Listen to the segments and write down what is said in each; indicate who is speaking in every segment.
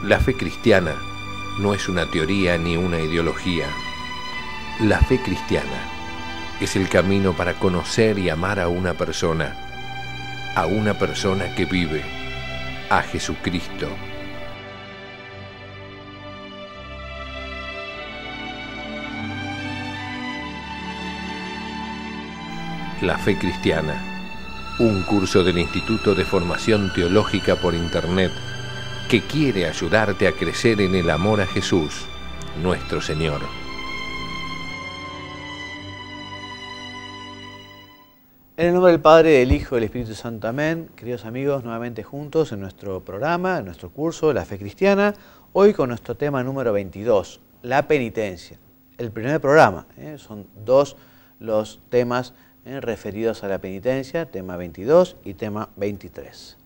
Speaker 1: La fe cristiana no es una teoría ni una ideología. La fe cristiana es el camino para conocer y amar a una persona que vive, a Jesucristo. La fe cristiana, un curso del Instituto de Formación Teológica por Internet que quiere ayudarte a crecer en el amor a Jesús, nuestro Señor.
Speaker 2: En el nombre del Padre, del Hijo y del Espíritu Santo. Amén. Queridos amigos, nuevamente juntos en nuestro programa, en nuestro curso, La Fe Cristiana, hoy con nuestro tema número 22, la penitencia. El primer programa, son dos los temas referidos a la penitencia, tema 22 y tema 23.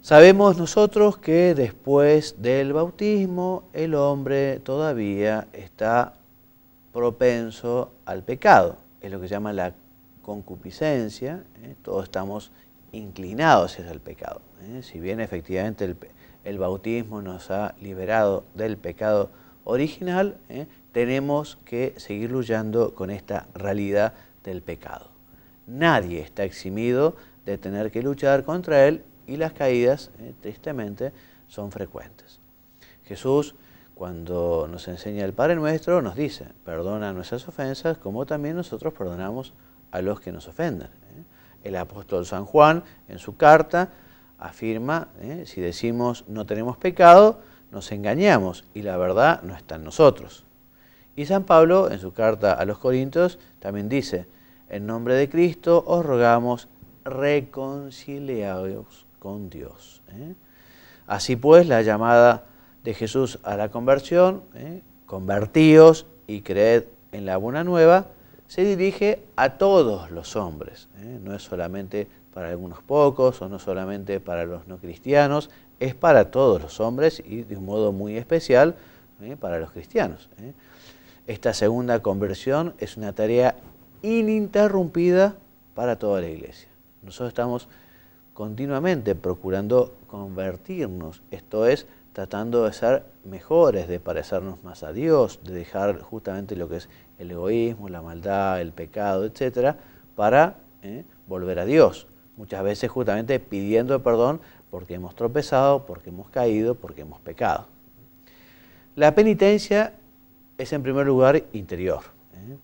Speaker 2: Sabemos nosotros que después del bautismo el hombre todavía está propenso al pecado, es lo que se llama la concupiscencia, todos estamos inclinados hacia el pecado. Si bien efectivamente el bautismo nos ha liberado del pecado original, tenemos que seguir luchando con esta realidad del pecado. Nadie está eximido de tener que luchar contra él y las caídas, tristemente, son frecuentes. Jesús, cuando nos enseña el Padre Nuestro, nos dice, perdona nuestras ofensas como también nosotros perdonamos a los que nos ofenden. El apóstol San Juan, en su carta, afirma, si decimos no tenemos pecado, nos engañamos y la verdad no está en nosotros. Y San Pablo, en su carta a los Corintios, también dice, en nombre de Cristo os rogamos reconciliaos con Dios. Así pues, la llamada de Jesús a la conversión, convertíos y creed en la buena nueva, se dirige a todos los hombres, no es solamente para algunos pocos o no solamente para los no cristianos, es para todos los hombres y de un modo muy especial para los cristianos. Esta segunda conversión es una tarea ininterrumpida para toda la Iglesia. Nosotros estamos continuamente procurando convertirnos, esto es, tratando de ser mejores, de parecernos más a Dios, de dejar justamente lo que es el egoísmo, la maldad, el pecado, etcétera, para volver a Dios. Muchas veces justamente pidiendo perdón porque hemos tropezado, porque hemos caído, porque hemos pecado. La penitencia es en primer lugar interior,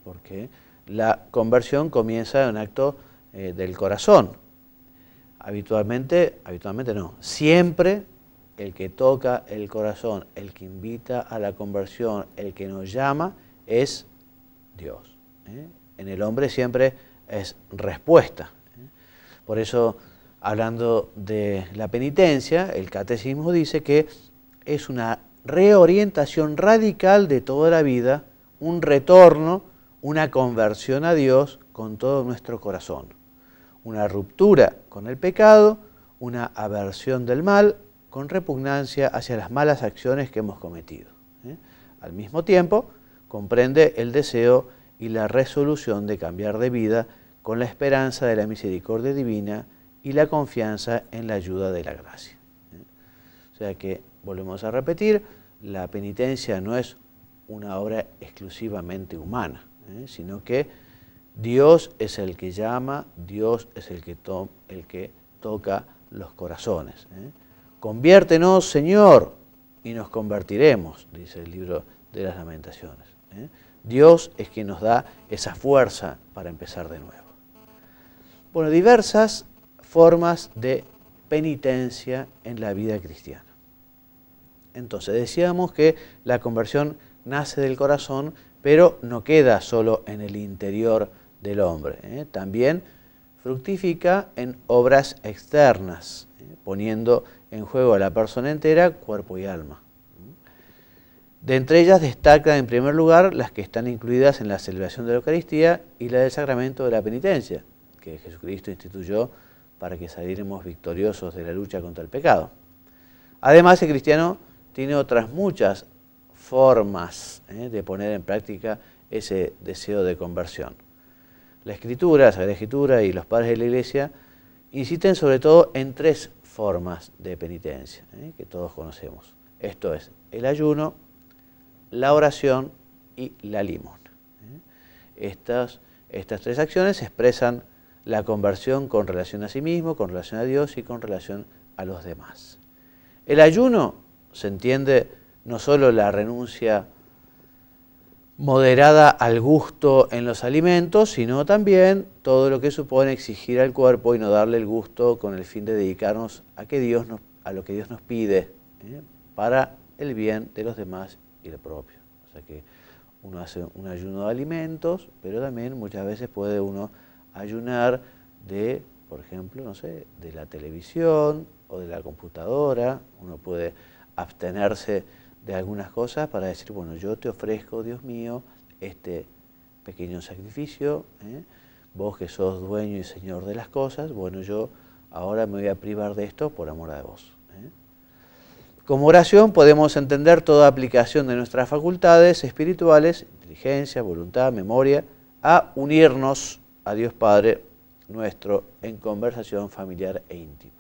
Speaker 2: porque la conversión comienza en un acto del corazón. Habitualmente no, siempre el que toca el corazón, el que invita a la conversión, el que nos llama, es Dios. En el hombre siempre es respuesta. Por eso, hablando de la penitencia, el catecismo dice que es una reorientación radical de toda la vida, un retorno, una conversión a Dios con todo nuestro corazón. Una ruptura con el pecado, una aversión del mal, con repugnancia hacia las malas acciones que hemos cometido. Al mismo tiempo, comprende el deseo y la resolución de cambiar de vida con la esperanza de la misericordia divina y la confianza en la ayuda de la gracia. O sea que, volvemos a repetir, la penitencia no es una obra exclusivamente humana, sino que Dios es el que llama, Dios es el que toca los corazones. Conviértenos, Señor, y nos convertiremos, dice el libro de las Lamentaciones. Dios es quien nos da esa fuerza para empezar de nuevo. Bueno, diversas formas de penitencia en la vida cristiana. Entonces, decíamos que la conversión nace del corazón, pero no queda solo en el interior del hombre. También fructifica en obras externas, poniendo en juego a la persona entera, cuerpo y alma. De entre ellas destacan en primer lugar las que están incluidas en la celebración de la Eucaristía y la del sacramento de la penitencia, que Jesucristo instituyó para que saliéramos victoriosos de la lucha contra el pecado. Además, el cristiano tiene otras muchas formas de poner en práctica ese deseo de conversión. La Escritura, la Sagrada Escritura y los padres de la Iglesia insisten sobre todo en tres formas de penitencia, que todos conocemos. Esto es el ayuno, la oración y la limosna. Estas tres acciones expresan la conversión con relación a sí mismo, con relación a Dios y con relación a los demás. El ayuno se entiende no solo la renuncia moderada al gusto en los alimentos, sino también todo lo que supone exigir al cuerpo y no darle el gusto con el fin de dedicarnos a lo que Dios nos pide, para el bien de los demás y el propio. O sea que uno hace un ayuno de alimentos, pero también muchas veces puede uno ayunar de, por ejemplo, no sé, de la televisión o de la computadora. Uno puede abstenerse de algunas cosas para decir, bueno, yo te ofrezco, Dios mío, este pequeño sacrificio, vos que sos dueño y señor de las cosas, bueno, yo ahora me voy a privar de esto por amor a vos. Como oración podemos entender toda aplicación de nuestras facultades espirituales, inteligencia, voluntad, memoria, a unirnos a Dios Padre nuestro en conversación familiar e íntima.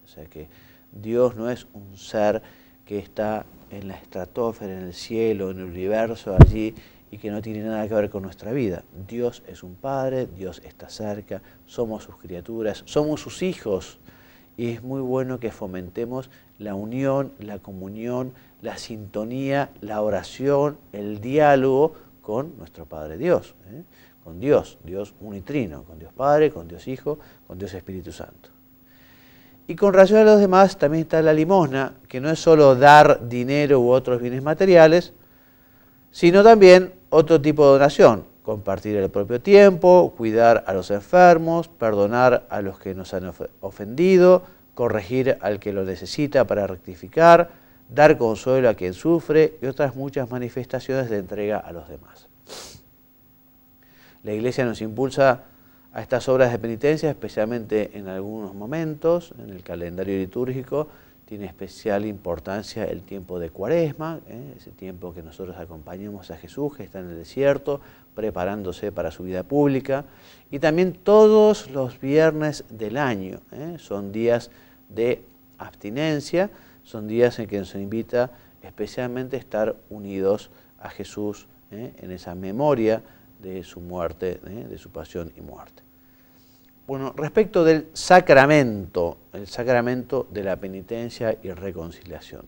Speaker 2: O sea que Dios no es un ser que está en la estratosfera, en el cielo, en el universo, allí, y que no tiene nada que ver con nuestra vida. Dios es un Padre, Dios está cerca, somos sus criaturas, somos sus hijos, y es muy bueno que fomentemos la unión, la comunión, la sintonía, la oración, el diálogo con nuestro Padre Dios, con Dios, Dios unitrino, con Dios Padre, con Dios Hijo, con Dios Espíritu Santo. Y con relación a los demás también está la limosna, que no es solo dar dinero u otros bienes materiales, sino también otro tipo de donación, compartir el propio tiempo, cuidar a los enfermos, perdonar a los que nos han ofendido, corregir al que lo necesita para rectificar, dar consuelo a quien sufre y otras muchas manifestaciones de entrega a los demás. La Iglesia nos impulsa a estas obras de penitencia, especialmente en algunos momentos. En el calendario litúrgico tiene especial importancia el tiempo de Cuaresma, ese tiempo que nosotros acompañamos a Jesús, que está en el desierto, preparándose para su vida pública. Y también todos los viernes del año, son días de abstinencia, son días en que nos invita especialmente a estar unidos a Jesús, en esa memoria de su muerte, de su pasión y muerte. Bueno, respecto del sacramento, el sacramento de la penitencia y reconciliación.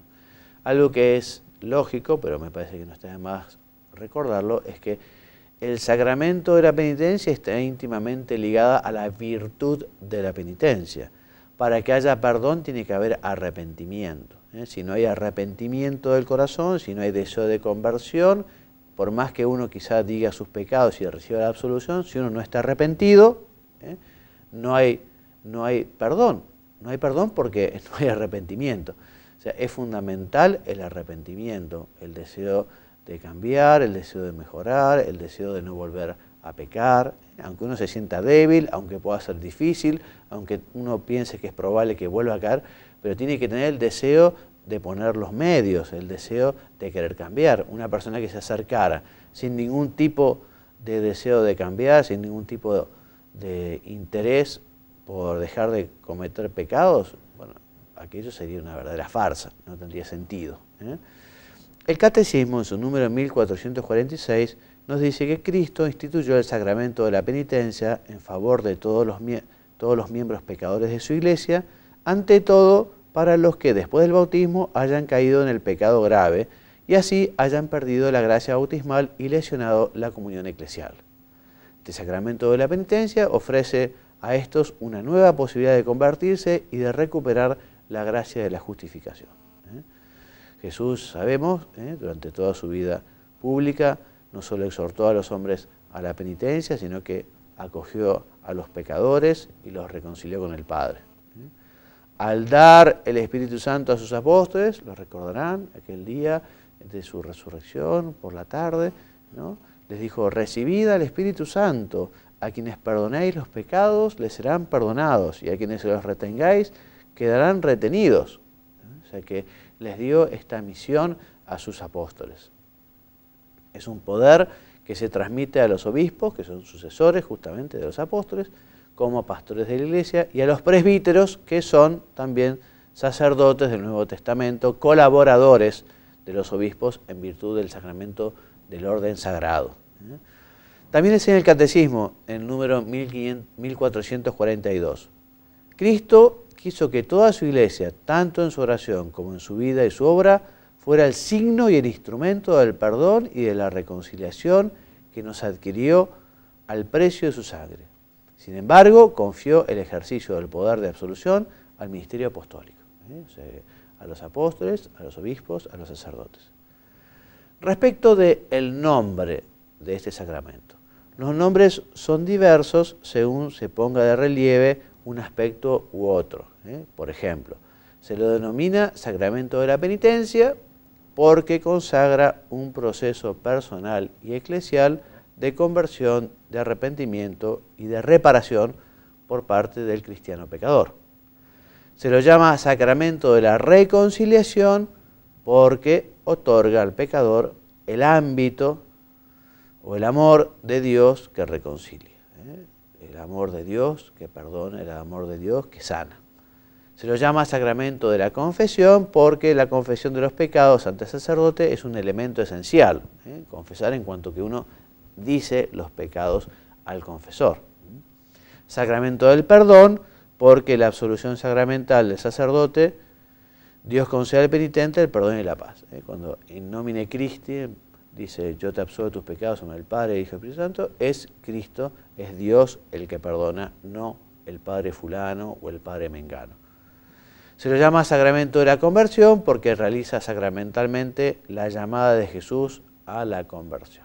Speaker 2: Algo que es lógico, pero me parece que no está de más recordarlo, es que el sacramento de la penitencia está íntimamente ligada a la virtud de la penitencia. Para que haya perdón tiene que haber arrepentimiento. Si no hay arrepentimiento del corazón, si no hay deseo de conversión, por más que uno quizás diga sus pecados y reciba la absolución, si uno no está arrepentido, no hay perdón. No hay perdón porque no hay arrepentimiento. O sea, es fundamental el arrepentimiento, el deseo de cambiar, el deseo de mejorar, el deseo de no volver a pecar, aunque uno se sienta débil, aunque pueda ser difícil, aunque uno piense que es probable que vuelva a caer, pero tiene que tener el deseo de poner los medios, el deseo de querer cambiar. Una persona que se acercara sin ningún tipo de deseo de cambiar, sin ningún tipo de interés por dejar de cometer pecados, bueno, aquello sería una verdadera farsa, no tendría sentido. El Catecismo, en su número 1446, nos dice que Cristo instituyó el sacramento de la penitencia en favor de todos los miembros pecadores de su Iglesia, ante todo para los que después del bautismo hayan caído en el pecado grave y así hayan perdido la gracia bautismal y lesionado la comunión eclesial. Este sacramento de la penitencia ofrece a estos una nueva posibilidad de convertirse y de recuperar la gracia de la justificación. Jesús, sabemos, durante toda su vida pública, no solo exhortó a los hombres a la penitencia, sino que acogió a los pecadores y los reconcilió con el Padre. Al dar el Espíritu Santo a sus apóstoles, lo recordarán, aquel día de su resurrección por la tarde, ¿no? Les dijo, recibid al Espíritu Santo, a quienes perdonéis los pecados les serán perdonados y a quienes los retengáis quedarán retenidos. O sea que les dio esta misión a sus apóstoles. Es un poder que se transmite a los obispos, que son sucesores justamente de los apóstoles, como pastores de la Iglesia, y a los presbíteros, que son también sacerdotes del Nuevo Testamento, colaboradores de los obispos en virtud del sacramento del orden sagrado. También enseña el Catecismo, en el número 1442. Cristo quiso que toda su iglesia, tanto en su oración como en su vida y su obra, fuera el signo y el instrumento del perdón y de la reconciliación que nos adquirió al precio de su sangre. Sin embargo, confió el ejercicio del poder de absolución al ministerio apostólico, o sea, a los apóstoles, a los obispos, a los sacerdotes. Respecto del nombre de este sacramento, los nombres son diversos según se ponga de relieve un aspecto u otro. Por ejemplo, se lo denomina sacramento de la penitencia porque consagra un proceso personal y eclesial de conversión, de arrepentimiento y de reparación por parte del cristiano pecador. Se lo llama sacramento de la reconciliación porque otorga al pecador el ámbito o el amor de Dios que reconcilia. El amor de Dios que perdona, el amor de Dios que sana. Se lo llama sacramento de la confesión porque la confesión de los pecados ante el sacerdote es un elemento esencial. Confesar en cuanto que uno dice los pecados al confesor. Sacramento del perdón porque la absolución sacramental del sacerdote, Dios concede al penitente el perdón y la paz. Cuando in nomine Christi dice, yo te absuelvo tus pecados en el Padre, Hijo y Espíritu Santo, es Cristo, es Dios el que perdona, no el Padre fulano o el Padre mengano. Se lo llama sacramento de la conversión porque realiza sacramentalmente la llamada de Jesús a la conversión.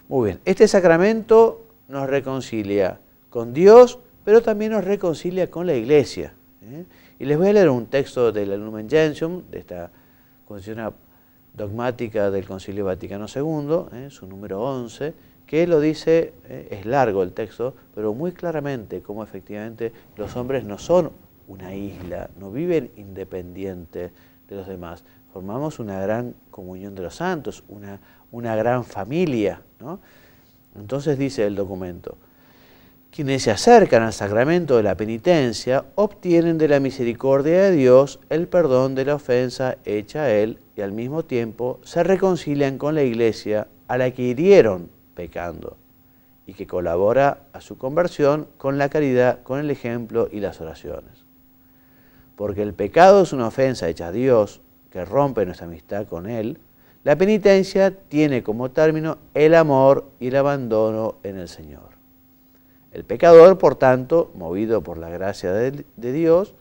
Speaker 2: Muy bien, este sacramento nos reconcilia con Dios, pero también nos reconcilia con la Iglesia. Y les voy a leer un texto del Lumen Gentium, de esta constitución dogmática del Concilio Vaticano II, su número 11, que lo dice, es largo el texto, pero muy claramente cómo efectivamente los hombres no son una isla, no viven independientes de los demás. Formamos una gran comunión de los santos, una gran familia, ¿no? Entonces dice el documento, quienes se acercan al sacramento de la penitencia obtienen de la misericordia de Dios el perdón de la ofensa hecha a Él y al mismo tiempo se reconcilian con la Iglesia a la que hirieron pecando y que colabora a su conversión con la caridad, con el ejemplo y las oraciones. Porque el pecado es una ofensa hecha a Dios que rompe nuestra amistad con Él, la penitencia tiene como término el amor y el abandono en el Señor. El pecador, por tanto, movido por la gracia de Dios,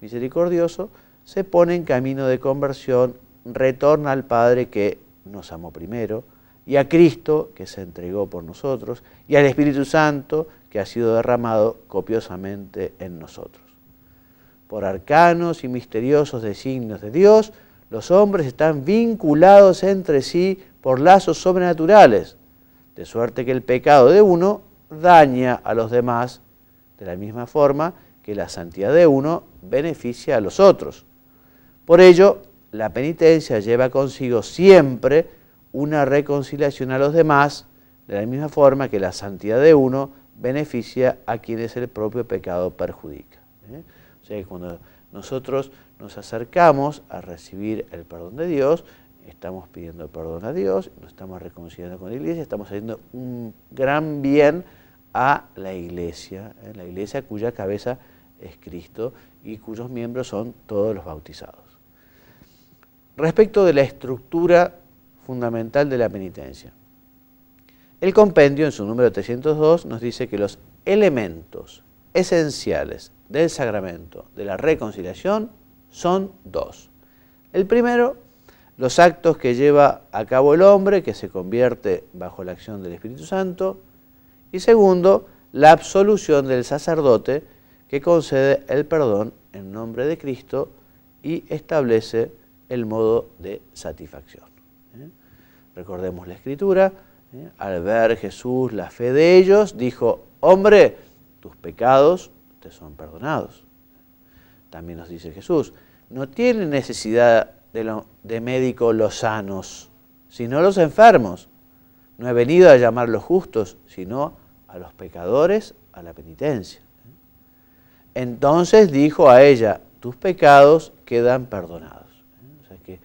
Speaker 2: misericordioso, se pone en camino de conversión, retorna al Padre que nos amó primero, y a Cristo que se entregó por nosotros, y al Espíritu Santo que ha sido derramado copiosamente en nosotros. Por arcanos y misteriosos designios de Dios, los hombres están vinculados entre sí por lazos sobrenaturales, de suerte que el pecado de uno daña a los demás de la misma forma que la santidad de uno beneficia a los otros. Por ello, la penitencia lleva consigo siempre una reconciliación a los demás de la misma forma que la santidad de uno beneficia a quienes el propio pecado perjudica. O sea que cuando nosotros nos acercamos a recibir el perdón de Dios, estamos pidiendo perdón a Dios, nos estamos reconciliando con la Iglesia, estamos haciendo un gran bien a la Iglesia cuya cabeza es Cristo y cuyos miembros son todos los bautizados. Respecto de la estructura fundamental de la penitencia, el compendio en su número 302 nos dice que los elementos esenciales del sacramento de la reconciliación son dos. El primero, los actos que lleva a cabo el hombre que se convierte bajo la acción del Espíritu Santo. Y segundo, la absolución del sacerdote que concede el perdón en nombre de Cristo y establece el modo de satisfacción. Recordemos la Escritura, al ver Jesús la fe de ellos, dijo, hombre, tus pecados te son perdonados. También nos dice Jesús, no tienen necesidad de médicos los sanos, sino los enfermos. No he venido a llamar a los justos, sino a los pecadores a la penitencia. Entonces dijo a ella, tus pecados quedan perdonados. O sea que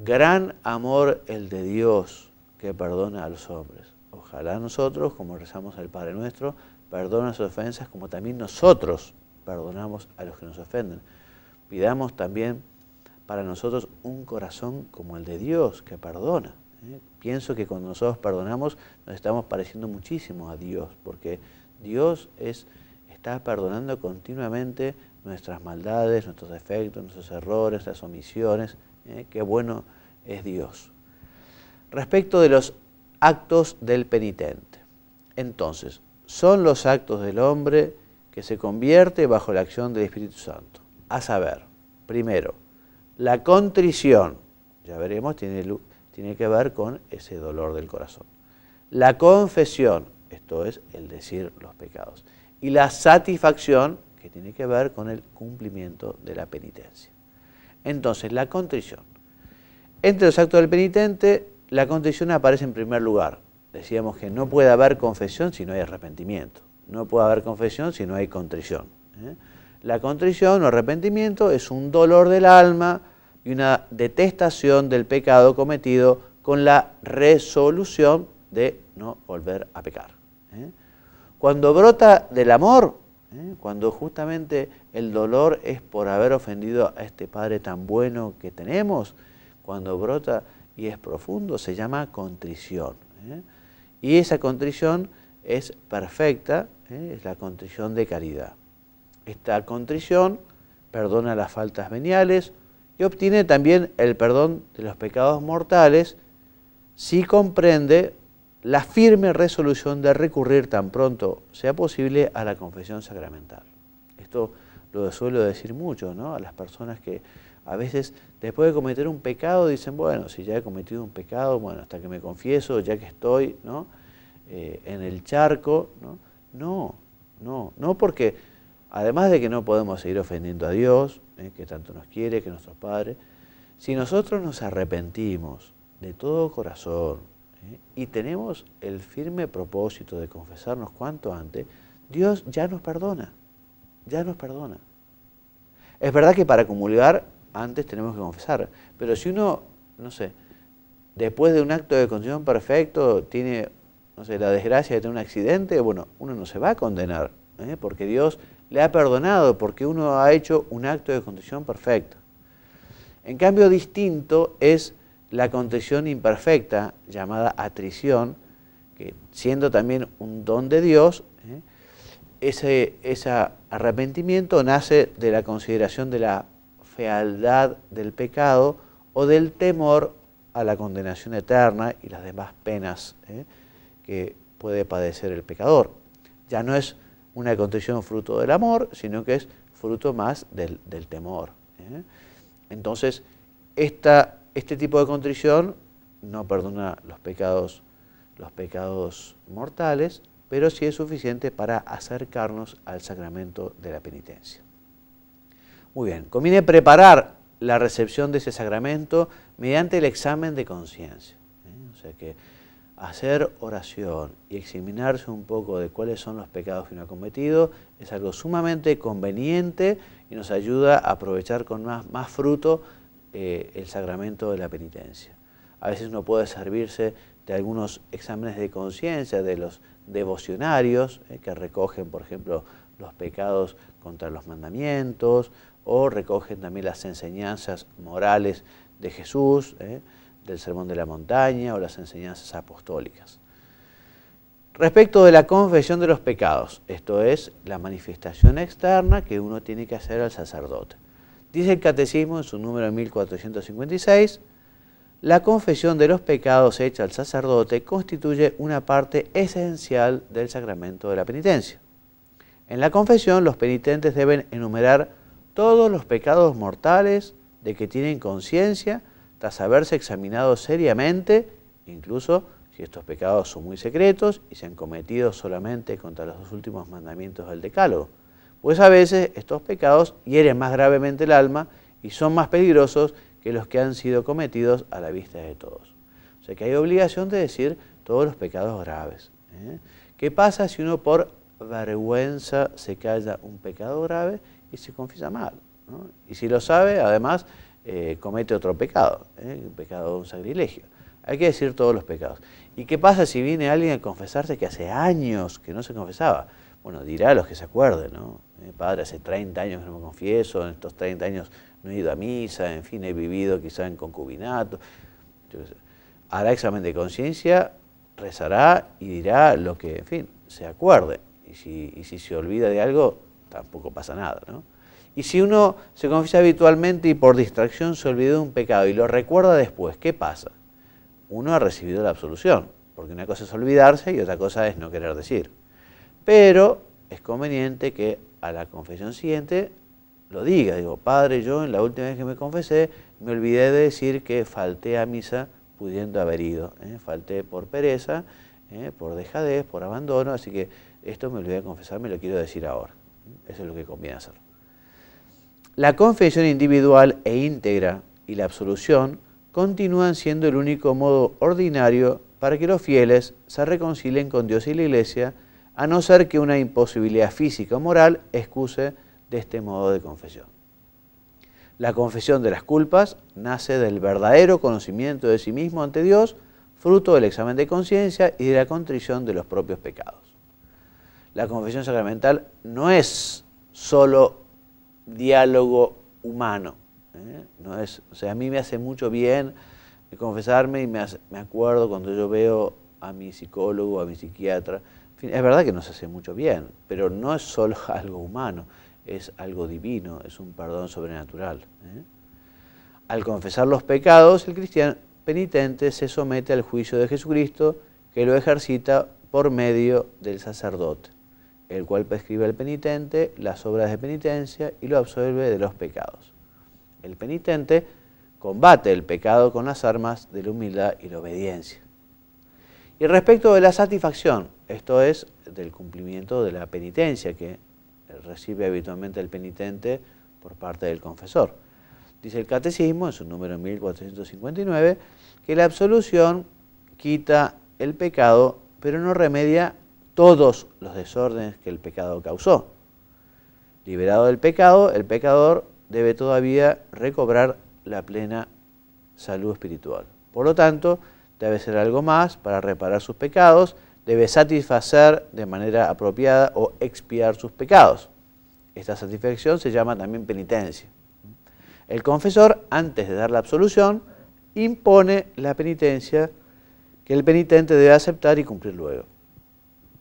Speaker 2: gran amor el de Dios que perdona a los hombres. Ojalá nosotros, como rezamos al Padre Nuestro, perdona las ofensas como también nosotros perdonamos a los que nos ofenden. Pidamos también para nosotros un corazón como el de Dios que perdona. Pienso que cuando nosotros perdonamos nos estamos pareciendo muchísimo a Dios, porque Dios está perdonando continuamente nuestras maldades, nuestros defectos, nuestros errores, las omisiones. Qué bueno es Dios. Respecto de los actos del penitente. Entonces, son los actos del hombre que se convierte bajo la acción del Espíritu Santo. A saber, primero, la contrición, ya veremos, tiene que ver con ese dolor del corazón. La confesión, esto es el decir los pecados. Y la satisfacción, que tiene que ver con el cumplimiento de la penitencia. Entonces, la contrición. Entre los actos del penitente, la contrición aparece en primer lugar. Decíamos que no puede haber confesión si no hay arrepentimiento. No puede haber confesión si no hay contrición. La contrición o arrepentimiento es un dolor del alma y una detestación del pecado cometido con la resolución de no volver a pecar. Cuando brota del amor, cuando justamente el dolor es por haber ofendido a este Padre tan bueno que tenemos, cuando brota y es profundo, se llama contrición. Y esa contrición es perfecta, es la contrición de caridad. Esta contrición perdona las faltas veniales y obtiene también el perdón de los pecados mortales si comprende la firme resolución de recurrir tan pronto sea posible a la confesión sacramental. Esto lo suelo decir mucho, ¿no? A las personas que a veces después de cometer un pecado dicen, bueno, si ya he cometido un pecado, bueno, hasta que me confieso, ya que estoy, ¿no? En el charco, ¿no? No, porque además de que no podemos seguir ofendiendo a Dios, que tanto nos quiere, que es nuestro Padre, si nosotros nos arrepentimos de todo corazón y tenemos el firme propósito de confesarnos cuanto antes, Dios ya nos perdona, Es verdad que para comulgar antes tenemos que confesar, pero si uno, no sé, después de un acto de contrición perfecto tiene, no sé, la desgracia de tener un accidente, bueno, uno no se va a condenar, porque Dios le ha perdonado, porque uno ha hecho un acto de contrición perfecta. En cambio, distinto es la contrición imperfecta, llamada atrición, que siendo también un don de Dios, ese arrepentimiento nace de la consideración de la fealdad del pecado o del temor a la condenación eterna y las demás penas que puede padecer el pecador. Ya no es una contrición fruto del amor, sino que es fruto más del temor. Entonces, este tipo de contrición no perdona los pecados mortales, pero sí es suficiente para acercarnos al sacramento de la penitencia. Muy bien, conviene preparar la recepción de ese sacramento mediante el examen de conciencia. O sea que hacer oración y examinarse un poco de cuáles son los pecados que uno ha cometido es algo sumamente conveniente y nos ayuda a aprovechar con más fruto el sacramento de la penitencia. A veces uno puede servirse de algunos exámenes de conciencia de los devocionarios que recogen, por ejemplo, los pecados contra los mandamientos o recogen también las enseñanzas morales de Jesús, del Sermón de la Montaña o las enseñanzas apostólicas. Respecto de la confesión de los pecados, esto es la manifestación externa que uno tiene que hacer al sacerdote. Dice el Catecismo en su número 1456, la confesión de los pecados hecha al sacerdote constituye una parte esencial del sacramento de la penitencia. En la confesión, los penitentes deben enumerar todos los pecados mortales de que tienen conciencia tras haberse examinado seriamente, incluso si estos pecados son muy secretos y se han cometido solamente contra los 2 últimos mandamientos del Decálogo. Pues a veces estos pecados hieren más gravemente el alma y son más peligrosos que los que han sido cometidos a la vista de todos. O sea que hay obligación de decir todos los pecados graves. ¿Qué pasa si uno por vergüenza se calla un pecado grave y se confiesa mal? ¿no? Y si lo sabe, además, comete otro pecado, un pecado de un sacrilegio. Hay que decir todos los pecados. ¿Y qué pasa si viene alguien a confesarse que hace años que no se confesaba? Bueno, dirá a los que se acuerden, ¿no? Padre, hace 30 años que no me confieso, en estos 30 años no he ido a misa, en fin, he vivido quizá en concubinato. Hará examen de conciencia, rezará y dirá lo que, en fin, se acuerde. Y si se olvida de algo, tampoco pasa nada, ¿no? Y si uno se confiesa habitualmente y por distracción se olvidó de un pecado y lo recuerda después, ¿qué pasa? Uno ha recibido la absolución, porque una cosa es olvidarse y otra cosa es no querer decir. Pero es conveniente que a la confesión siguiente lo diga. Digo, Padre, yo en la última vez que me confesé me olvidé de decir que falté a misa pudiendo haber ido. Falté por pereza, por dejadez, por abandono, así que esto me olvidé de confesar, me lo quiero decir ahora. Eso es lo que conviene hacer. La confesión individual e íntegra y la absolución continúan siendo el único modo ordinario para que los fieles se reconcilien con Dios y la Iglesia, a no ser que una imposibilidad física o moral excuse de este modo de confesión. La confesión de las culpas nace del verdadero conocimiento de sí mismo ante Dios, fruto del examen de conciencia y de la contrición de los propios pecados. La confesión sacramental no es solo diálogo humano, no es, o sea, a mí me hace mucho bien confesarme y me acuerdo cuando yo veo a mi psicólogo, a mi psiquiatra. En fin, es verdad que nos hace mucho bien, pero no es solo algo humano, es algo divino, es un perdón sobrenatural. Al confesar los pecados, el cristiano penitente se somete al juicio de Jesucristo, que lo ejercita por medio del sacerdote, el cual prescribe al penitente las obras de penitencia y lo absuelve de los pecados. El penitente combate el pecado con las armas de la humildad y la obediencia. Y respecto de la satisfacción, esto es, del cumplimiento de la penitencia que recibe habitualmente el penitente por parte del confesor. Dice el Catecismo, en su número 1459, que la absolución quita el pecado, pero no remedia todos los desórdenes que el pecado causó. Liberado del pecado, el pecador debe todavía recobrar la plena salud espiritual. Por lo tanto, debe hacer algo más para reparar sus pecados, debe satisfacer de manera apropiada o expiar sus pecados. Esta satisfacción se llama también penitencia. El confesor, antes de dar la absolución, impone la penitencia que el penitente debe aceptar y cumplir luego.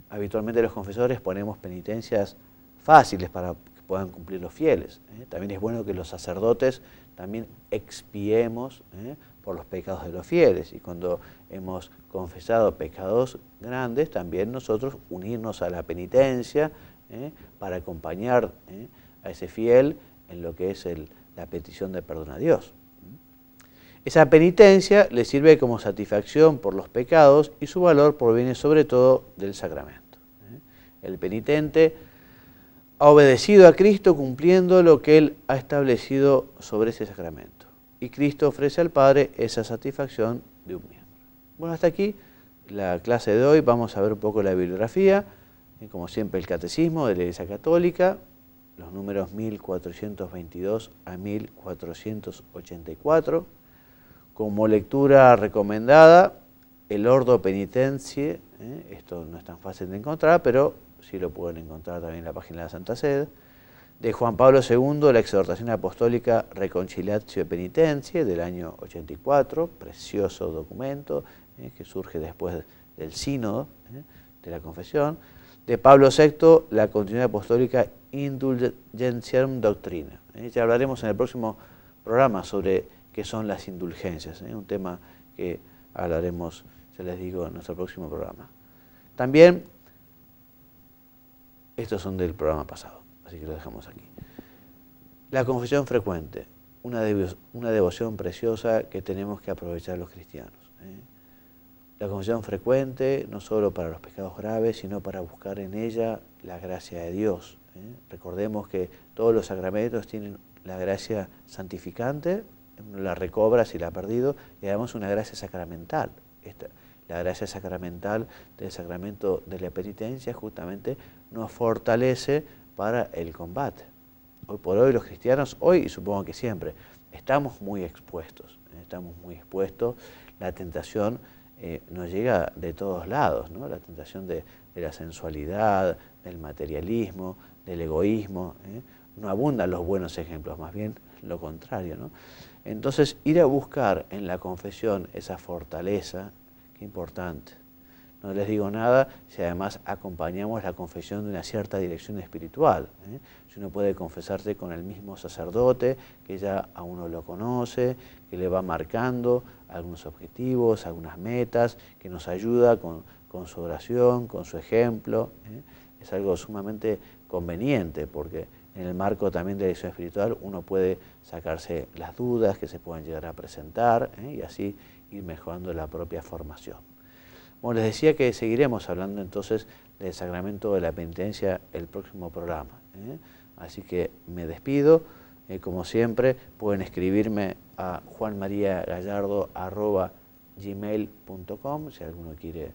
Speaker 2: Habitualmente los confesores ponemos penitencias fáciles para que puedan cumplir los fieles. También es bueno que los sacerdotes también expiemos por los pecados de los fieles. Y cuando hemos confesado pecados grandes, también nosotros unirnos a la penitencia para acompañar a ese fiel en lo que es la petición de perdón a Dios. Esa penitencia le sirve como satisfacción por los pecados y su valor proviene sobre todo del sacramento. El penitente ha obedecido a Cristo cumpliendo lo que Él ha establecido sobre ese sacramento. Y Cristo ofrece al Padre esa satisfacción de un miembro. Bueno, hasta aquí la clase de hoy. Vamos a ver un poco la bibliografía. Como siempre, el Catecismo de la Iglesia Católica, los números 1422 a 1484. Como lectura recomendada, el Ordo Penitentiae. Esto no es tan fácil de encontrar, pero sí lo pueden encontrar también en la página de la Santa Sede. De Juan Pablo II, la exhortación apostólica Reconciliatio Penitentiae del año 84, precioso documento que surge después del sínodo de la confesión. De Pablo VI, la continuidad apostólica Indulgentiarum Doctrina. Ya hablaremos en el próximo programa sobre qué son las indulgencias, un tema que hablaremos, ya les digo, en nuestro próximo programa. También, estos son del programa pasado, así que lo dejamos aquí. La confesión frecuente, una devoción preciosa que tenemos que aprovechar los cristianos. La confesión frecuente, no solo para los pecados graves, sino para buscar en ella la gracia de Dios. Recordemos que todos los sacramentos tienen la gracia santificante, la recobra si la ha perdido, y además una gracia sacramental. La gracia sacramental del sacramento de la penitencia justamente nos fortalece para el combate. Hoy por hoy los cristianos, hoy y supongo que siempre, estamos muy expuestos, la tentación nos llega de todos lados, ¿no? La tentación de la sensualidad, del materialismo, del egoísmo, no abundan los buenos ejemplos, más bien lo contrario, ¿no? Entonces, ir a buscar en la confesión esa fortaleza, qué importante. No les digo nada si además acompañamos la confesión de una cierta dirección espiritual. Si uno puede confesarse con el mismo sacerdote, que ya a uno lo conoce, que le va marcando algunos objetivos, algunas metas, que nos ayuda con su oración, con su ejemplo. Es algo sumamente conveniente, porque en el marco también de la dirección espiritual uno puede sacarse las dudas que se puedan llegar a presentar, y así ir mejorando la propia formación. Bueno, les decía que seguiremos hablando entonces del sacramento de la penitencia el próximo programa. Así que me despido. Como siempre, pueden escribirme a juanmariagallardo@gmail.com si alguno quiere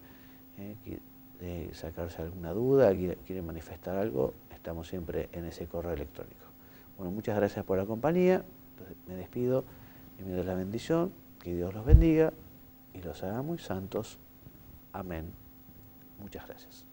Speaker 2: sacarse alguna duda, quiere manifestar algo, estamos siempre en ese correo electrónico. Bueno, muchas gracias por la compañía. Me despido, envío la bendición, que Dios los bendiga y los haga muy santos. Amén. Muchas gracias.